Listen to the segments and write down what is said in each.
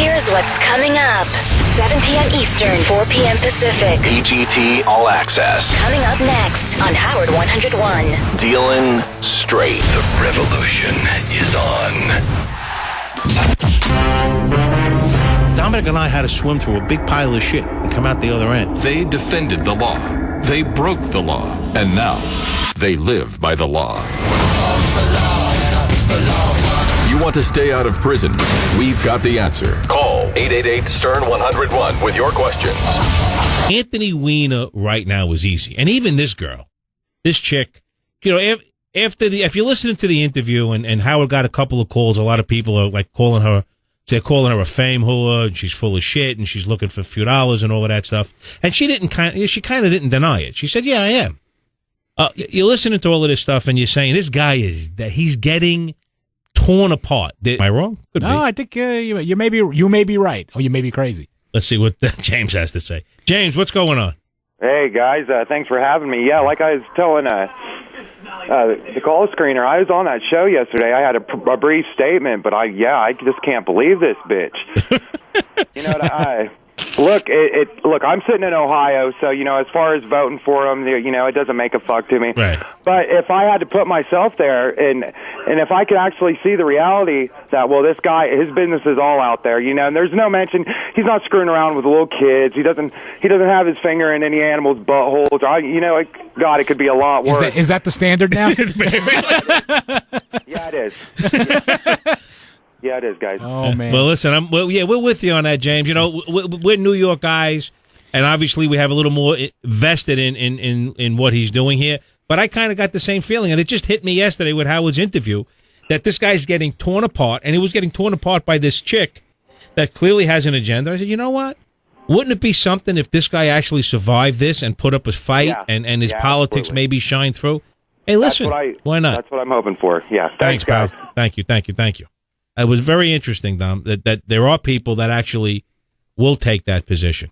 Here's what's coming up. 7 p.m. Eastern, 4 p.m. Pacific. AGT All Access. Coming up next on Howard 101. Dealing straight. The revolution is on. Dominic and I had to swim through a big pile of shit and come out the other end. They defended the law. They broke the law. And now, they live by the law. You want to stay out of prison? We've got the answer. Call 888-STERN-101 with your questions. Anthony Weiner right now is easy. And even this girl, this chick, you know, if you're listening to the interview and Howard got a couple of calls, a lot of people are like they're calling her a fame whore, and she's full of shit, and she's looking for a few dollars and all of that stuff. And she kind of didn't deny it. She said, yeah, I am. You're listening to all of this stuff, and you're saying this guy he's getting torn apart. Am I wrong? Could be. I think you may be right, or you may be crazy. Let's see what James has to say. James, what's going on? Hey, guys. Thanks for having me. Yeah, like I was telling the call screener, I was on that show yesterday. I had a brief statement, but I just can't believe this bitch. You know, look, I'm sitting in Ohio, so, you know, as far as voting for him, you know, it doesn't make a fuck to me. Right. But if I had to put myself there, and if I could actually see the reality that, well, this guy, his business is all out there, you know, and there's no mention, he's not screwing around with little kids. He doesn't have his finger in any animal's buttholes. You know, God, it could be a lot worse. Is that the standard now? Yeah, it is. Yeah, it is, guys. Oh, man. Well, listen, we're with you on that, James. You know, we're New York guys, and obviously we have a little more vested in what he's doing here. But I kind of got the same feeling, and it just hit me yesterday with Howard's interview that this guy's getting torn apart, and he was getting torn apart by this chick that clearly has an agenda. I said, you know what? Wouldn't it be something if this guy actually survived this and put up a fight and his politics absolutely. maybe shine through? Hey, listen, why not? That's what I'm hoping for. Yeah, thanks guys. Pal. Thank you. It was very interesting, Dom, that there are people that actually will take that position.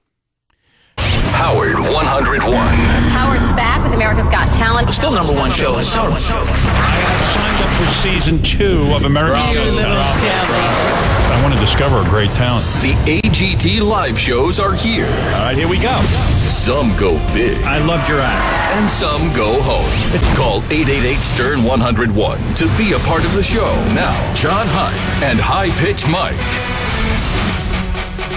Howard 101. Howard's back with America's Got Talent. We're still number one show in Soda. I have signed up for season 2 of America's Got Talent. I want to discover a great talent. The AGT live shows are here. All right, here we go. Some go big. I loved your act. And some go home. Call 888-STERN-101 to be a part of the show. Now, John Hyde and High Pitch Mike.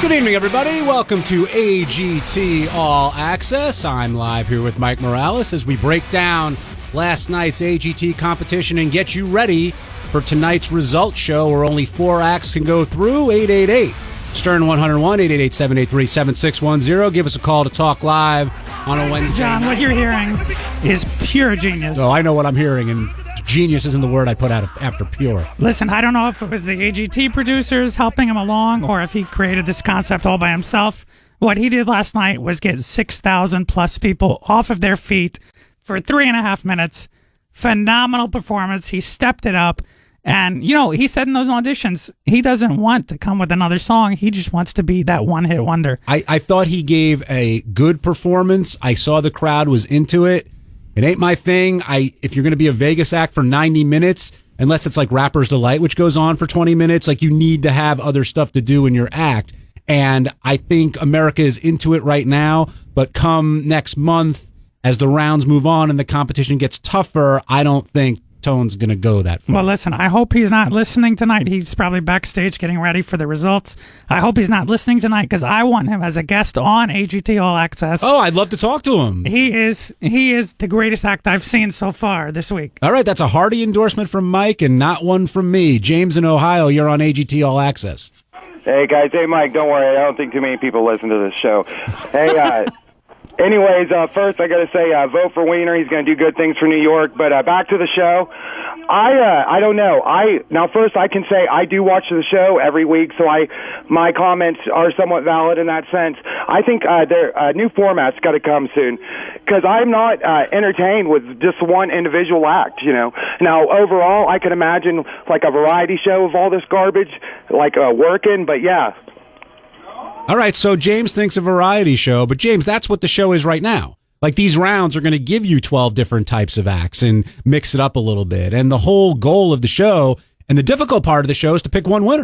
Good evening, everybody. Welcome to AGT All Access. I'm live here with Mike Morales as we break down last night's AGT competition and get you ready for tonight's results show where only 4 acts can go through. 888 Stern 101, 888-783-7610. Give us a call to talk live on a Wednesday. John, what you're hearing is pure genius. Oh, I know what I'm hearing, and genius isn't the word I put out after pure. Listen, I don't know if it was the AGT producers helping him along or if he created this concept all by himself. What he did last night was get 6,000 plus people off of their feet for 3.5 minutes. Phenomenal performance. He stepped it up. And, you know, he said in those auditions, he doesn't want to come with another song. He just wants to be that one-hit wonder. I thought he gave a good performance. I saw the crowd was into it. It ain't my thing. If you're going to be a Vegas act for 90 minutes, unless it's like Rapper's Delight, which goes on for 20 minutes, like you need to have other stuff to do in your act. And I think America is into it right now. But come next month, as the rounds move on and the competition gets tougher, I don't think Tone's going to go that far. Well, listen, I hope he's not listening tonight. He's probably backstage getting ready for the results. I hope he's not listening tonight because I want him as a guest on AGT All Access. Oh, I'd love to talk to him. He is the greatest act I've seen so far this week. All right, that's a hearty endorsement from Mike and not one from me. James in Ohio, you're on AGT All Access. Hey, guys. Hey, Mike, don't worry. I don't think too many people listen to this show. Hey, anyways, first I got to say, vote for Weiner. He's going to do good things for New York. But back to the show. I don't know. Now first I can say I do watch the show every week, so my comments are somewhat valid in that sense. I think their new format's got to come soon because I'm not entertained with just one individual act. You know. Now overall, I can imagine like a variety show of all this garbage, like working. But yeah. All right, so James thinks a variety show, but James, that's what the show is right now. Like these rounds are going to give you 12 different types of acts and mix it up a little bit. And the whole goal of the show and the difficult part of the show is to pick one winner.